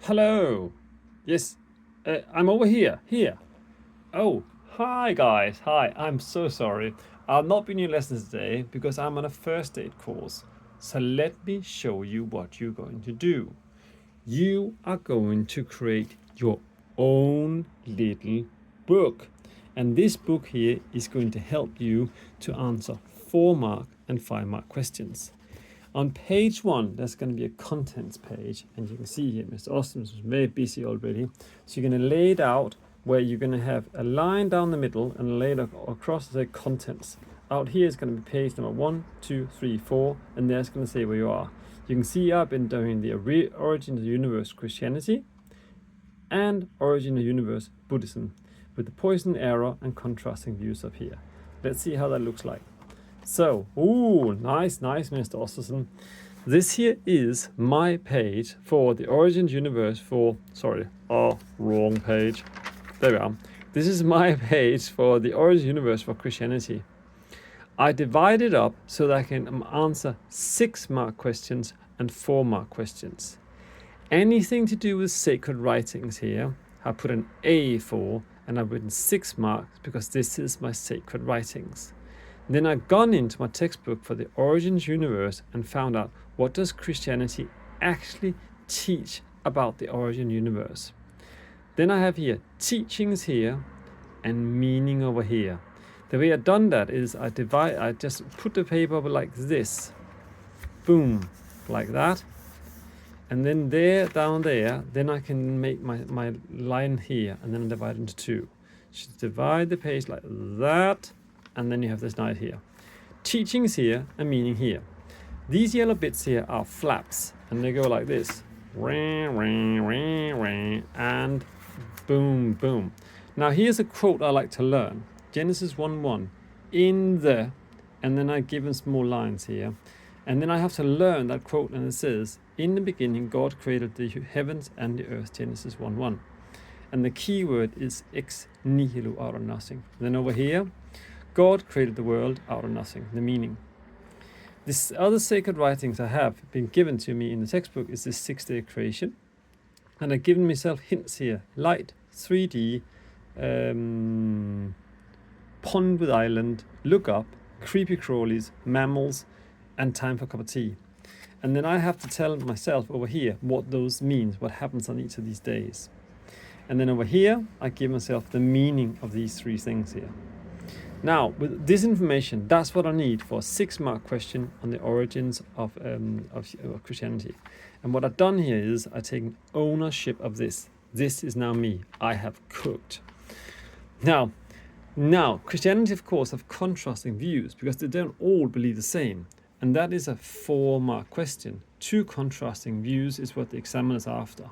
Hello. Yes, I'm over here. Here. Oh, hi guys. Hi. I'm so sorry. I'll not be in your lessons today because I'm on a first aid course. So let me show you what you're going to do. You are going to create your own little book. And this book here is going to help you to answer 4 mark and 5 mark questions. On page 1, there's going to be a contents page, and you can see here Mr. Austin is very busy already. So you're going to lay it out where you're going to have a line down the middle and lay it across the contents. Out here is going to be page number 1, 2, 3, 4, and there's going to say where you are. You can see I've been doing the origin of the universe Christianity and origin of the universe Buddhism, with the poison arrow and contrasting views up here. Let's see how that looks like. So, nice, Mr. Osterson. This here is my page for the origin universe for, wrong page. There we are. This is my page for the origin universe for Christianity. I divide it up so that I can answer 6-mark questions and 4-mark questions. Anything to do with sacred writings here, I put an A for, and I've written 6 marks because this is my sacred writings. Then I've gone into my textbook for the Origins Universe and found out what does Christianity actually teach about the origin universe. Then I have here teachings here and meaning over here. The way I've done that is I just put the paper like this, boom, like that. And then down there, then I can make my line here and then divide into 2. Just divide the page like that. And then you have this knight here. Teachings here and meaning here. These yellow bits here are flaps, and they go like this. And boom, boom. Now here's a quote I like to learn. Genesis 1:1. In the, and then I give them small lines here. And then I have to learn that quote, and it says, in the beginning God created the heavens and the earth, Genesis 1:1. And the key word is ex nihilo, out of nothing. Then over here, God created the world out of nothing, the meaning. This other sacred writings I have been given to me in the textbook is this 6-day creation. And I've given myself hints here. Light, 3D, pond with island, look up, creepy crawlies, mammals, and time for a cup of tea. And then I have to tell myself over here what those means, what happens on each of these days. And then over here, I give myself the meaning of these 3 things here. Now, with this information, that's what I need for a 6-mark question on the origins of Christianity. And what I've done here is I've taken ownership of this. This is now me. I have cooked. Now, Christianity, of course, have contrasting views because they don't all believe the same. And that is a 4-mark question. 2 contrasting views is what the examiner's after.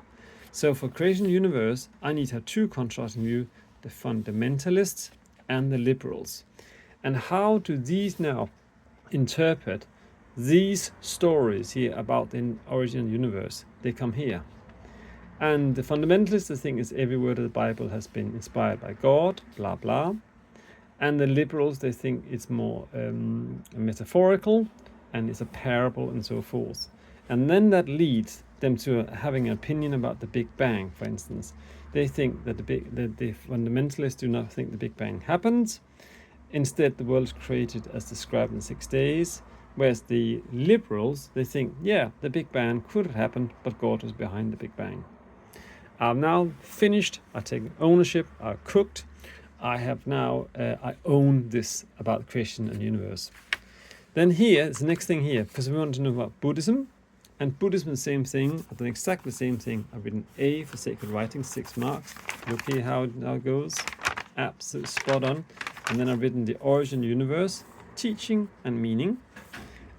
So for creation of the universe, I need to have 2 contrasting views, the fundamentalists and the liberals. And how do these now interpret these stories here about the origin of the universe? They come here. And the fundamentalists, they think is every word of the Bible has been inspired by God, blah, blah. And the liberals, they think it's more metaphorical and it's a parable and so forth. And then that leads them to having an opinion about the Big Bang, for instance. They think that the fundamentalists do not think the Big Bang happened. Instead, the world is created as described in 6 days. Whereas the liberals, they think, yeah, the Big Bang could have happened, but God was behind the Big Bang. I've now finished. I've taken ownership. I've cooked. I have now, I own this about creation and universe. Then here is the next thing here, because we want to know about Buddhism. And Buddhism is the same thing. I've done exactly the same thing. I've written A for sacred writing, 6 marks. Look here how it goes. Absolutely spot on. And then I've written the origin of the universe, teaching and meaning.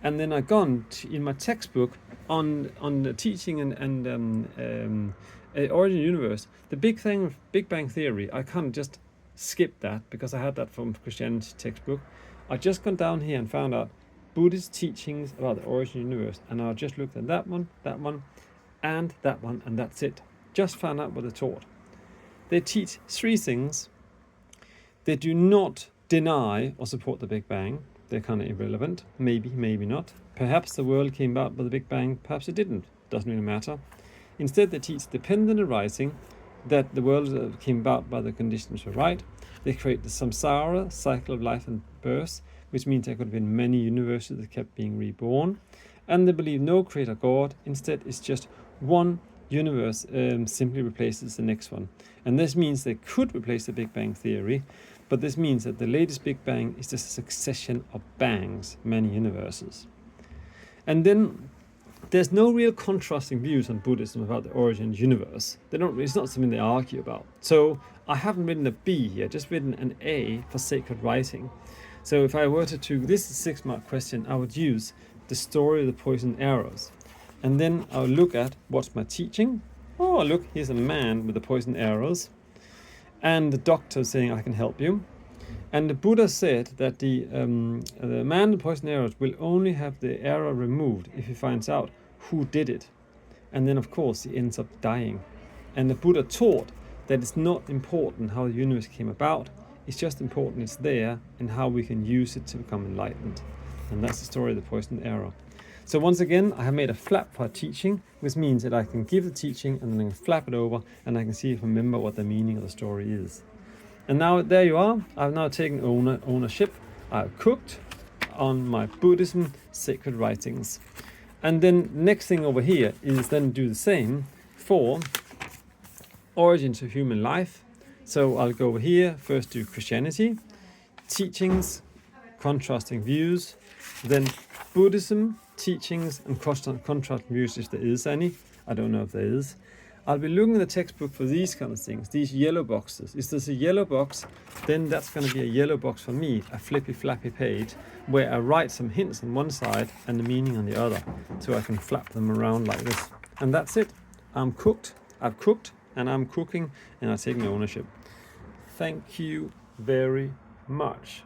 And then I've gone in my textbook on the teaching and origin of the universe. The Big Bang Theory, I can't just skip that because I had that from Christianity textbook. I just gone down here and found out Buddhist teachings about the origin of the universe, and I just looked at that one, and that one, and that's it. Just found out what they taught. They teach 3 things. They do not deny or support the Big Bang. They're kind of irrelevant. Maybe, maybe not. Perhaps the world came about by the Big Bang. Perhaps it didn't. Doesn't really matter. Instead, they teach dependent arising, that the world came about by the conditions were right. They create the samsara, cycle of life and birth, which means there could have been many universes that kept being reborn. And they believe no creator God. Instead, it's just one universe simply replaces the next one. And this means they could replace the Big Bang Theory, but this means that the latest Big Bang is just a succession of bangs, many universes. And then there's no real contrasting views on Buddhism about the origin of the universe. It's not something they argue about. So I haven't written a B here, just written an A for sacred writing. So if I were to this is a 6-mark question, I would use the story of the poisoned arrows. And then I'll look at what's my teaching. Oh, look, here's a man with the poisoned arrows. And the doctor saying, I can help you. And the Buddha said that the man with the poisoned arrows will only have the arrow removed if he finds out who did it. And then, of course, he ends up dying. And the Buddha taught that it's not important how the universe came about. It's just important it's there and how we can use it to become enlightened. And that's the story of the poisoned arrow. So once again, I have made a flap for teaching, which means that I can give the teaching and then I can flap it over and I can see if I remember what the meaning of the story is. And now there you are. I've now taken ownership. I've cooked on my Buddhism sacred writings. And then next thing over here is then do the same for origins of human life. So I'll go over here, first do Christianity, teachings, contrasting views, then Buddhism, teachings and contrasting views if there is any. I don't know if there is. I'll be looking at the textbook for these kind of things, these yellow boxes. If there's a yellow box, then that's going to be a yellow box for me, a flippy flappy page, where I write some hints on one side and the meaning on the other, so I can flap them around like this. And that's it. I've cooked, and I'm cooking, and I'm taking ownership. Thank you very much.